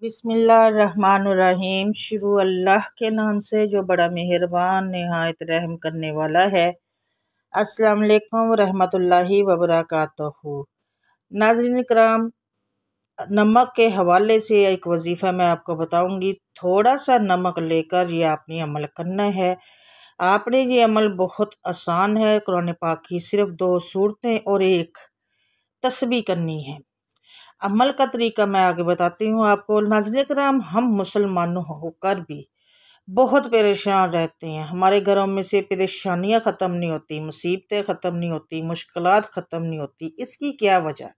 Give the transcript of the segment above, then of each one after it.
बिस्मिल्लाहिर्रहमानुर्रहीम। शुरू अल्लाह के नाम से जो बड़ा मेहरबान नहायत रहम करने वाला है। अस्सलाम वालेकुम रहमतुल्लाहि व बरकातहू। नाज़रीन कराम, नमक के हवाले से एक वजीफ़ा मैं आपको बताऊंगी। थोड़ा सा नमक लेकर ये आपने अमल करना है। आपने ये अमल बहुत आसान है। कुरान पाक की सिर्फ 2 सूरतें और एक तस्बीह करनी है। अमल का तरीका मैं आगे बताती हूँ आपको। नाज़रीन कराम, हम मुसलमान होकर भी बहुत परेशान रहते हैं। हमारे घरों में से परेशानियाँ ख़त्म नहीं होती, मुसीबतें ख़त्म नहीं होती, मुश्किलात ख़त्म नहीं होती। इसकी क्या वजह?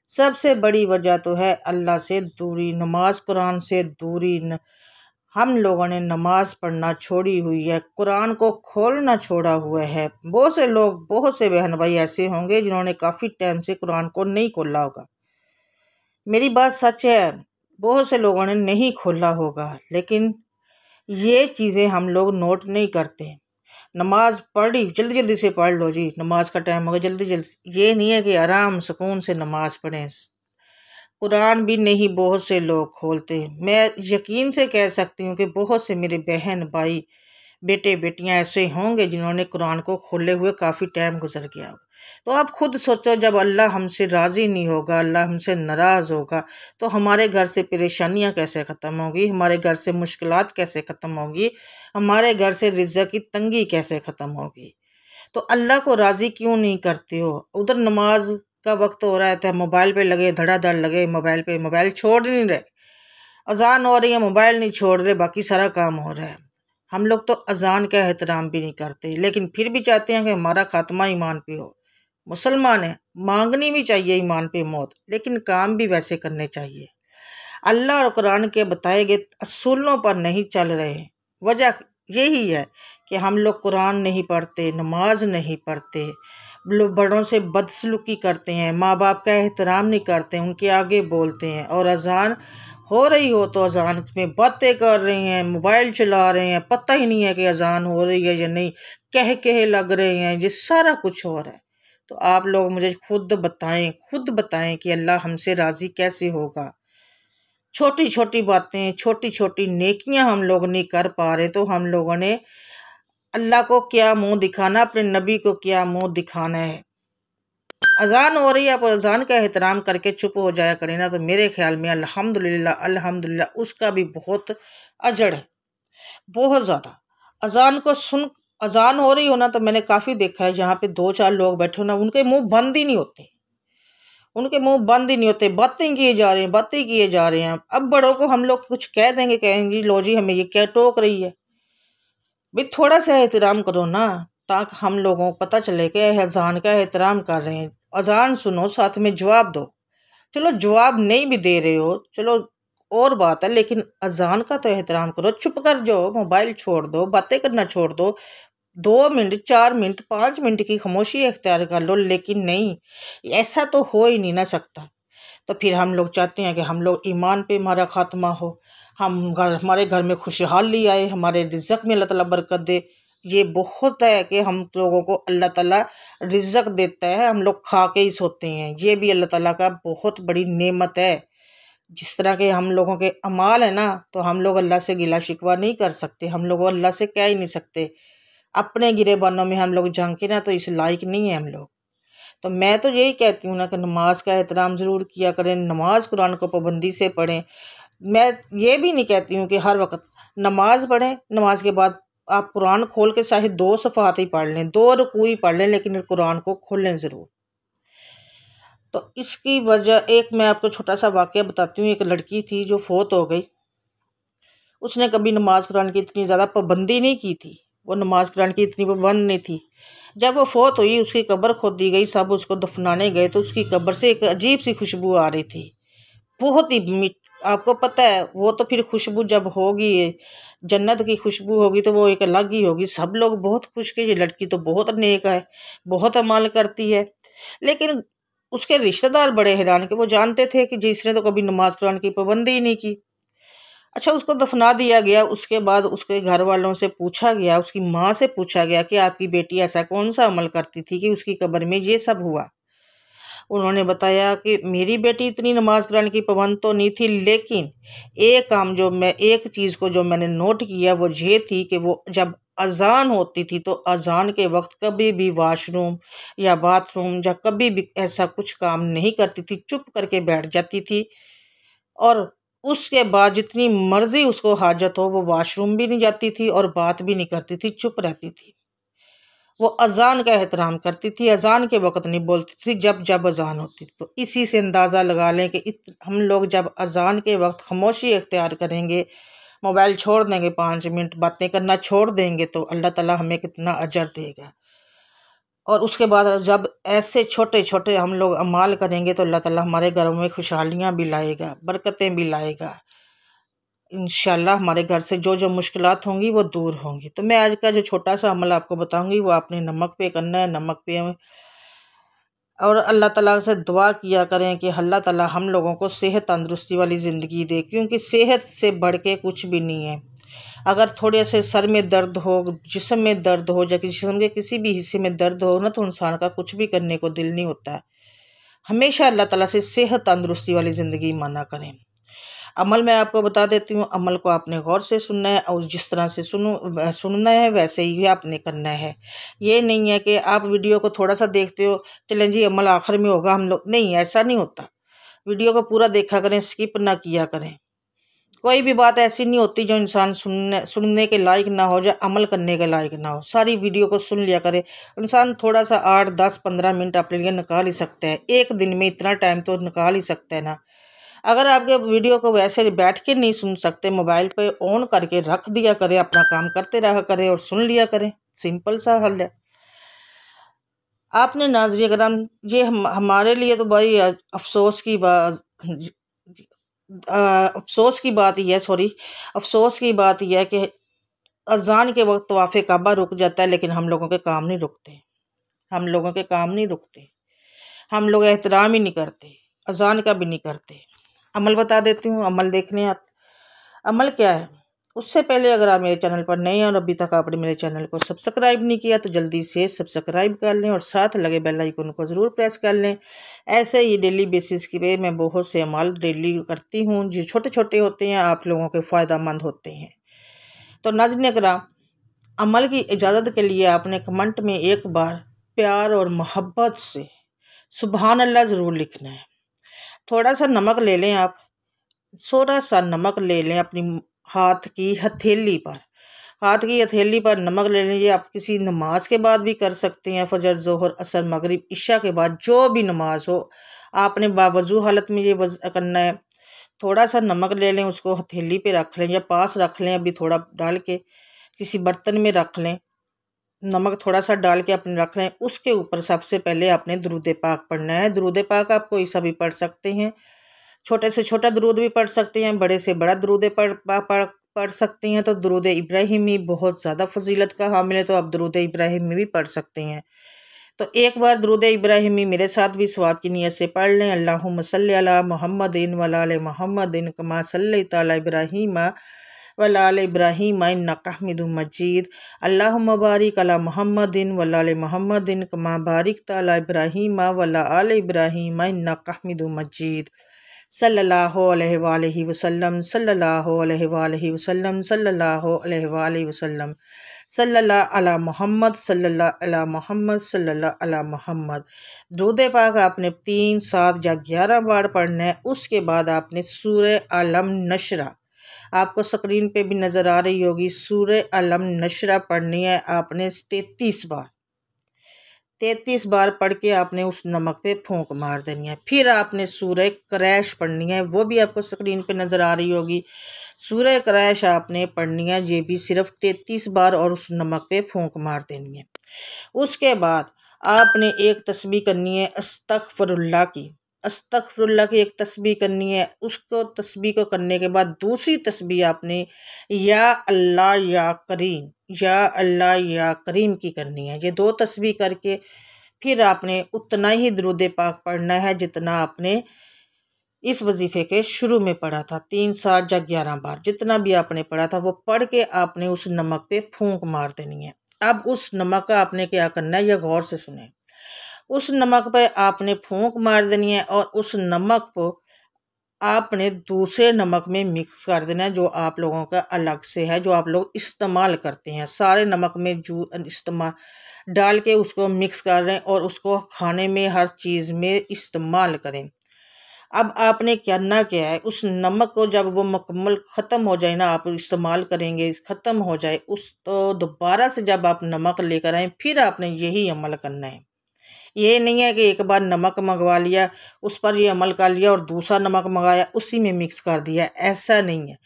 सबसे बड़ी वजह तो है अल्लाह से दूरी, नमाज कुरान से दूरी। हम लोगों ने नमाज पढ़ना छोड़ी हुई है, कुरान को खोलना छोड़ा हुआ है। बहुत से लोग, बहुत से बहन भाई ऐसे होंगे जिन्होंने काफ़ी टाइम से कुरान को नहीं खोला होगा। मेरी बात सच है, बहुत से लोगों ने नहीं खोला होगा, लेकिन ये चीज़ें हम लोग नोट नहीं करते। नमाज पढ़ी, जल्दी जल्दी से पढ़ लो जी, नमाज का टाइम हो गया, जल्दी जल्दी। ये नहीं है कि आराम सुकून से नमाज पढ़ें। कुरान भी नहीं बहुत से लोग खोलते। मैं यकीन से कह सकती हूँ कि बहुत से मेरे बहन भाई, बेटे बेटियां ऐसे होंगे जिन्होंने कुरान को खोले हुए काफ़ी टाइम गुजर गया होगा। तो आप खुद सोचो, जब अल्लाह हमसे राज़ी नहीं होगा, अल्लाह हमसे नाराज़ होगा, तो हमारे घर से परेशानियां कैसे ख़त्म होगी, हमारे घर से मुश्किलात कैसे ख़त्म होगी, हमारे घर से रिज़्क़ की तंगी कैसे ख़त्म होगी। तो अल्लाह को राज़ी क्यों नहीं करते हो? उधर नमाज का वक्त हो रहा है तो मोबाइल पे लगे, धड़ाधड़ लगे मोबाइल पे, मोबाइल छोड़ नहीं रहे। अजान हो रही है, मोबाइल नहीं छोड़ रहे, बाकी सारा काम हो रहा है। हम लोग तो अजान का एहतराम भी नहीं करते, लेकिन फिर भी चाहते हैं कि हमारा खात्मा ईमान पे हो। मुसलमान है, मांगनी भी चाहिए ईमान पे मौत, लेकिन काम भी वैसे करने चाहिए। अल्लाह और कुरान के बताए गए असूलों पर नहीं चल रहे। वजह यही है कि हम लोग कुरान नहीं पढ़ते, नमाज नहीं पढ़ते, लोग बड़ों से बदसलूकी करते हैं, माँ बाप का एहतराम नहीं करते, उनके आगे बोलते हैं। और अजान हो रही हो तो अजान में बातें कर रहे हैं, मोबाइल चला रहे हैं, पता ही नहीं है कि अजान हो रही है या नहीं, कह लग रहे हैं, ये सारा कुछ हो रहा है। तो आप लोग मुझे खुद बताएं कि अल्लाह हमसे राज़ी कैसे होगा। छोटी छोटी बातें, छोटी छोटी नेकियां हम लोग नहीं कर पा रहे, तो हम लोगों ने अल्लाह को क्या मुंह दिखाना, अपने नबी को क्या मुंह दिखाना है। अजान हो रही है, आप अजान का एहतराम करके चुप हो जाया करें ना, तो मेरे ख्याल में अल्हम्दुलिल्लाह अल्हम्दुलिल्लाह उसका भी बहुत अजर है, बहुत ज़्यादा। अजान को सुन, अजान हो रही हो ना, तो मैंने काफ़ी देखा है जहाँ पे 2-4 लोग बैठे हो ना, उनके मुंह बंद ही नहीं होते, उनके मुंह बंद ही नहीं होते, बातें किए जा रहे हैं, बातें किए जा रहे हैं। अब बड़ों को हम लोग कुछ कह देंगे, कहेंगे लो जी हमें ये क्या टोक रही है। भाई थोड़ा सा एहतराम करो ना, ताकि हम लोगों को पता चले कि अजान का एहतराम कर रहे हैं। अजान सुनो, साथ में जवाब दो। चलो जवाब नहीं भी दे रहे हो, चलो और बात है, लेकिन अजान का तो एहतराम करो। चुप कर जाओ, मोबाइल छोड़ दो, बातें करना छोड़ दो, 2 मिनट 4 मिनट 5 मिनट की खामोशी अख्तियार कर लो। लेकिन नहीं, ऐसा तो हो ही नहीं ना सकता। तो फिर हम लोग चाहते हैं कि हम लोग ईमान पे हमारा खात्मा हो, हमारे घर में खुशहाली आए, हमारे रिज़्क़ में अल्लाह ताला बरकत दे। ये बहुत है कि हम लोगों को अल्लाह ताला रिज़्क़ देता है, हम लोग खा के ही सोते हैं। ये भी अल्लाह ताला का बहुत बड़ी नेमत है। जिस तरह के हम लोगों के अमाल है ना, तो हम लोग अल्लाह से गिला शिकवा नहीं कर सकते, हम लोग अल्लाह से कह ही नहीं सकते। अपने गिरेबानों में हम लोग झांके ना, तो इस लायक नहीं है हम लोग। तो मैं तो यही कहती हूँ ना कि नमाज का एहतराम ज़रूर किया करें, नमाज कुरान को पाबंदी से पढ़ें। मैं ये भी नहीं कहती हूँ कि हर वक्त नमाज पढ़ें, नमाज के बाद आप कुरान खोल के चाहे 2 सफ़ात ही पढ़ लें, 2 रुकू ही पढ़ लें, लेकिन कुरान को खोलें ज़रूर। तो इसकी वजह एक मैं आपको छोटा सा वाक़या बताती हूँ। एक लड़की थी जो फोत हो गई। उसने कभी नमाज कुरान की इतनी ज़्यादा पाबंदी नहीं की थी, वो नमाज कुरान की इतनी पाबंद नहीं थी। जब वो फोत हुई, उसकी कब्र खोदी गई, सब उसको दफनाने गए, तो उसकी कब्र से एक अजीब सी खुशबू आ रही थी, बहुत ही आपको पता है वो तो फिर खुशबू जब होगी, जन्नत की खुशबू होगी, तो वो एक अलग ही होगी। सब लोग बहुत खुश कि ये लड़की तो बहुत नेक है, बहुत अमाल करती है। लेकिन उसके रिश्तेदार बड़े हैरान, के वो जानते थे कि जिसने तो कभी नमाज कुरान की पाबंदी ही नहीं की। अच्छा, उसको दफना दिया गया। उसके बाद उसके घर वालों से पूछा गया, उसकी माँ से पूछा गया कि आपकी बेटी ऐसा कौन सा अमल करती थी कि उसकी कब्र में ये सब हुआ। उन्होंने बताया कि मेरी बेटी इतनी नमाज कुरान की पाबंद तो नहीं थी, लेकिन एक चीज़ को जो मैंने नोट किया वो ये थी कि वो जब अजान होती थी तो अजान के वक्त कभी भी वॉशरूम या बाथरूम या कभी भी ऐसा कुछ काम नहीं करती थी, चुप करके बैठ जाती थी। और उसके बाद जितनी मर्जी उसको हाजत हो वो वॉशरूम भी नहीं जाती थी और बात भी नहीं करती थी, चुप रहती थी। वो अजान का एहतराम करती थी, अजान के वक्त नहीं बोलती थी, जब जब अजान होती थी। तो इसी से अंदाज़ा लगा लें कि हम लोग जब अजान के वक्त खामोशी इख्तियार करेंगे, मोबाइल छोड़ देंगे, 5 मिनट बातें करना छोड़ देंगे, तो अल्लाह ताला हमें कितना अजर देगा। और उसके बाद जब ऐसे छोटे छोटे हम लोग अमाल करेंगे तो अल्लाह ताला हमारे घरों में खुशहालियाँ भी लाएगा, बरकतें भी लाएगा। इंशाल्लाह हमारे घर से जो जो मुश्किलात होंगी वो दूर होंगी। तो मैं आज का जो छोटा सा अमल आपको बताऊंगी वो आपने नमक पे करना है। नमक पे और अल्लाह ताला से दुआ किया करें कि अल्लाह ताला हम लोगों को सेहत तंदुरुस्ती वाली ज़िंदगी दे, क्योंकि सेहत से बढ़ के कुछ भी नहीं है। अगर थोड़े से सर में दर्द हो, जिस्म में दर्द हो या जिस्म के किसी भी हिस्से में दर्द हो ना, तो इंसान का कुछ भी करने को दिल नहीं होता है। हमेशा अल्लाह ताला से सेहत तंदुरुस्ती वाली ज़िंदगी माना करें। अमल मैं आपको बता देती हूँ, अमल को आपने गौर से सुनना है और जिस तरह से सुनना है वैसे ही आपने करना है। ये नहीं है कि आप वीडियो को थोड़ा सा देखते हो, चलें जी अमल आखिर में होगा हम लोग, नहीं, ऐसा नहीं होता। वीडियो को पूरा देखा करें, स्किप ना किया करें। कोई भी बात ऐसी नहीं होती जो इंसान सुनने के लायक ना हो, या अमल करने के लायक ना हो। सारी वीडियो को सुन लिया करे। इंसान थोड़ा सा 8, 10, 15 मिनट अपने लिए निकाल ही सकता है। एक दिन में इतना टाइम तो निकाल ही सकता है ना। अगर आपके वीडियो को वैसे बैठ के नहीं सुन सकते, मोबाइल पे ऑन करके रख दिया करें, अपना काम करते रहा करें और सुन लिया करें। सिंपल सा हल है। आपने नाज़रीन करम, ये हमारे लिए तो भाई अफसोस की बात अफसोस की बात ही है, अफसोस की बात यह है कि अजान के वक्त तवाफ़े काबा रुक जाता है, लेकिन हम लोगों के काम नहीं रुकते। हम लोगों के काम नहीं रुकते। हम लोग एहतराम ही नहीं करते, अजान का भी नहीं करते। अमल बता देती हूँ, अमल देखने आप। अमल क्या है, उससे पहले अगर आप मेरे चैनल पर नए हैं और अभी तक आपने मेरे चैनल को सब्सक्राइब नहीं किया तो जल्दी से सब्सक्राइब कर लें और साथ लगे बेल आइकन को ज़रूर प्रेस कर लें। ऐसे ही डेली बेसिस की पे मैं बहुत से अमल डेली करती हूँ जो छोटे छोटे होते हैं, आप लोगों के फ़ायदेमंद होते हैं। तो नाज़रीन किराम, अमल की इजाज़त के लिए आपने कमेंट में एक बार प्यार और मोहब्बत से सुबहान अल्लाह ज़रूर लिखना है। थोड़ा सा नमक ले लें, आप थोड़ा सा नमक ले लें अपनी हाथ की हथेली पर नमक ले लीजिए। आप किसी नमाज के बाद भी कर सकते हैं, फजर, जोहर, असर, मगरिब, इशा के बाद जो भी नमाज हो, आपने बावजू हालत में ये करना है। थोड़ा सा नमक ले लें, उसको हथेली पे रख लें या पास रख लें, अभी थोड़ा डाल के किसी बर्तन में रख लें। नमक थोड़ा सा डाल के अपने रख लें। उसके ऊपर सबसे पहले आपने दुरूद पाक पढ़ना है। दुरूद पाक आप कोई सा भी पढ़ सकते हैं, छोटे से छोटा दुरूद भी पढ़ सकते हैं, बड़े से बड़ा दुरूद पढ़ सकते हैं। तो दुरूद इब्राहिमी बहुत ज़्यादा फजीलत का हामिल है, तो आप दुरूद इब्राहिमी भी पढ़ सकते हैं। तो एक बार दुरूद इब्राहिमी मेरे साथ भी सवाब की नीयत से पढ़ लें। अल्लाहुम्मा सल्ली अला मुहम्मदिन व अला आलि मुहम्मदिन कमा सल्लैता अला इब्राहीम व अला आलि इब्राहीम इन्नका हमीदुम मजीद। अल्लाहुम्मा बारिक अला मुहम्मदिन व अला आलि मुहम्मदिन कमा बारिकता अला इब्राहीम व अला आलि इब्राहीम इन्नका हमीदुम मजीद। सल्लल्लाहु अलैहि वसल्लम, सल्लल्लाहु अलैहि वसल्लम, सल्लल्लाहु अलैहि वसल्लम, सल्लल्लाहु अला मोहम्मद, सल्लल्लाहु अला मोहम्मद, सल्लल्लाहु अला मोहम्मद। दुरूद पाक आपने 3, 7 या 11 बार पढ़ना है। उसके बाद आपने सूरह अलम नशरा, आपको स्क्रीन पे भी नज़र आ रही होगी, सूरह अलम नशरा पढ़नी है आपने 33 बार पढ़ के आपने उस नमक पे फूंक मार देनी है। फिर आपने सूरह क्रैश पढ़नी है, वो भी आपको स्क्रीन पे नज़र आ रही होगी। सूरह क्रैश आपने पढ़नी है, ये भी सिर्फ 33 बार, और उस नमक पे फूंक मार देनी है। उसके बाद आपने एक तस्बीह करनी है अस्तगफिरुल्लाह की एक तस्बीह करनी है। उसको तस्बीह को करने के बाद दूसरी तस्बीह आपने या अल्लाह या करीम, या अल्लाह या करीम की करनी है। ये 2 तस्बीह करके फिर आपने उतना ही दुरूद पाक पढ़ना है जितना आपने इस वजीफे के शुरू में पढ़ा था। 3, 7 या 11 बार जितना भी आपने पढ़ा था वो पढ़ के आपने उस नमक पे फूंक मार देनी है। अब उस नमक का आपने क्या करना है, यह गौर से सुने। उस नमक पे आपने फूंक मार देनी है और उस नमक को आपने दूसरे नमक में मिक्स कर देना है, जो आप लोगों का अलग से है, जो आप लोग इस्तेमाल करते हैं। सारे नमक में जो इस्तेमाल डाल के उसको मिक्स कर रहे हैं और उसको खाने में हर चीज़ में इस्तेमाल करें। अब आपने करना क्या है, उस नमक को जब वो मुकम्मल ख़त्म हो जाए ना, आप इस्तेमाल करेंगे ख़त्म हो जाए उस तो दोबारा से जब आप नमक लेकर आएँ फिर आपने यही अमल करना है। ये नहीं है कि एक बार नमक मंगवा लिया, उस पर ये अमल कर लिया और दूसरा नमक मंगाया उसी में मिक्स कर दिया, ऐसा नहीं है।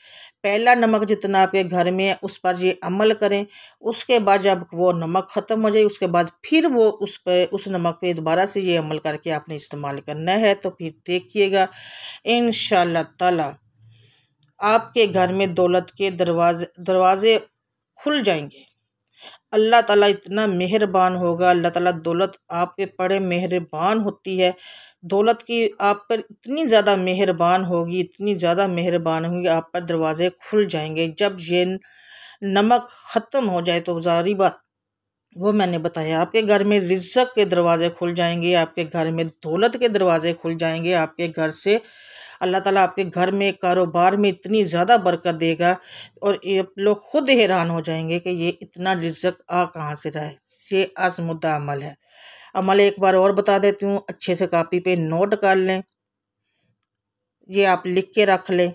पहला नमक जितना आपके घर में है उस पर ये अमल करें, उसके बाद जब वो नमक ख़त्म हो जाए उसके बाद फिर वो उस नमक पे दोबारा से ये अमल करके आपने इस्तेमाल करना है। तो फिर देखिएगा इंशाअल्लाह ताला आपके घर में दौलत के दरवाजे खुल जाएंगे। अल्लाह ताला इतना मेहरबान होगा, अल्लाह ताला दौलत आपके बड़े मेहरबान होती है, दौलत की आप पर इतनी ज़्यादा मेहरबान होगी, इतनी ज़्यादा मेहरबान होगी, आप पर दरवाजे खुल जाएंगे। जब ये नमक ख़त्म हो जाए तो ज़ाहिर बात वो मैंने बताया, आपके घर में रिज़्क़ के दरवाजे खुल जाएंगे, आपके घर में दौलत के दरवाजे खुल जाएंगे, आपके घर से अल्लाह ताला आपके घर में कारोबार में इतनी ज़्यादा बरकत देगा और ये आप लोग खुद हैरान हो जाएंगे कि ये इतना रिज़्क़ आ कहाँ से रहा है। ये आज़मुदा अमल है। अमल एक बार और बता देती हूँ, अच्छे से कापी पे नोट कर लें, ये आप लिख के रख लें।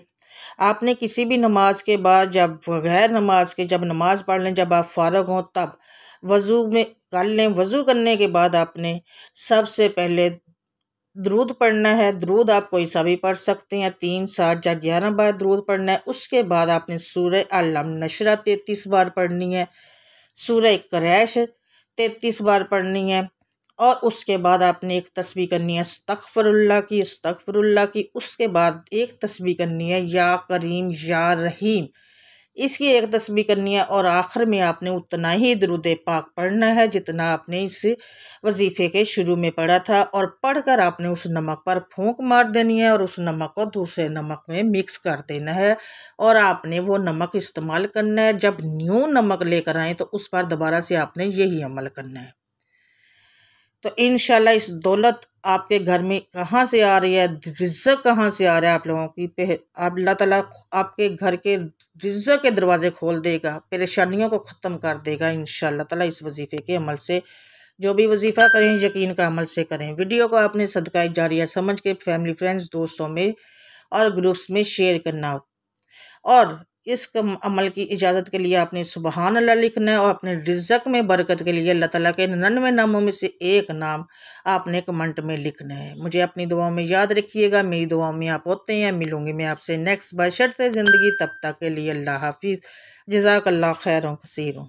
आपने किसी भी नमाज के बाद जब बगैर नमाज के जब नमाज पढ़ लें, जब आप फारग हों तब वज़ू में कर लें। वज़ू करने के बाद आपने सबसे पहले दरूद पढ़ना है। दरूद आप कोई सा भी पढ़ सकते हैं, 3, 7 या 11 बार दरूद पढ़ना है। उसके बाद आपने सूरह अल नशरा 33 बार पढ़नी है, सूरह क्रैश 33 बार पढ़नी है और उसके बाद आपने एक तस्बीह करनी है अस्तगफिरुल्लाह की। उसके बाद एक तस्बीह करनी है या करीम या रहीम, इसकी एक तस्बीह करनी है और आखिर में आपने उतना ही दरूद पाक पढ़ना है जितना आपने इस वजीफ़े के शुरू में पढ़ा था और पढ़कर आपने उस नमक पर फूंक मार देनी है और उस नमक को दूसरे नमक में मिक्स कर देना है और आपने वो नमक इस्तेमाल करना है। जब न्यू नमक लेकर आएँ तो उस पर दोबारा से आपने यही अमल करना है। तो इंशाल्लाह इस दौलत आपके घर में कहाँ से आ रही है, रिज़्क़ कहाँ से आ रहा है आप लोगों की अल्लाह ताला आपके घर के रिज़्क़ के दरवाज़े खोल देगा, परेशानियों को ख़त्म कर देगा इंशाल्लाह ताला इस वजीफ़े के अमल से। जो भी वजीफ़ा करें यकीन का अमल से करें। वीडियो को आपने सदका जारिया समझ के फैमिली फ्रेंड्स दोस्तों में और ग्रुप्स में शेयर करना और इस अमल की इजाज़त के लिए आपने सुबहान अल्लाह लिखना है और अपने रिज़्क़ में बरकत के लिए अल्लाह ताला के 99 नामों में से एक नाम आपने कमेंट में लिखना है। मुझे अपनी दुआओं में याद रखिएगा, मेरी दुआओं में आप होते हैं। मिलूंगी मैं आपसे नेक्स्ट बशर्ते ज़िंदगी, तब तक के लिए अल्लाह हाफिज़। जज़ाकल्लाह खैरन कसीरन।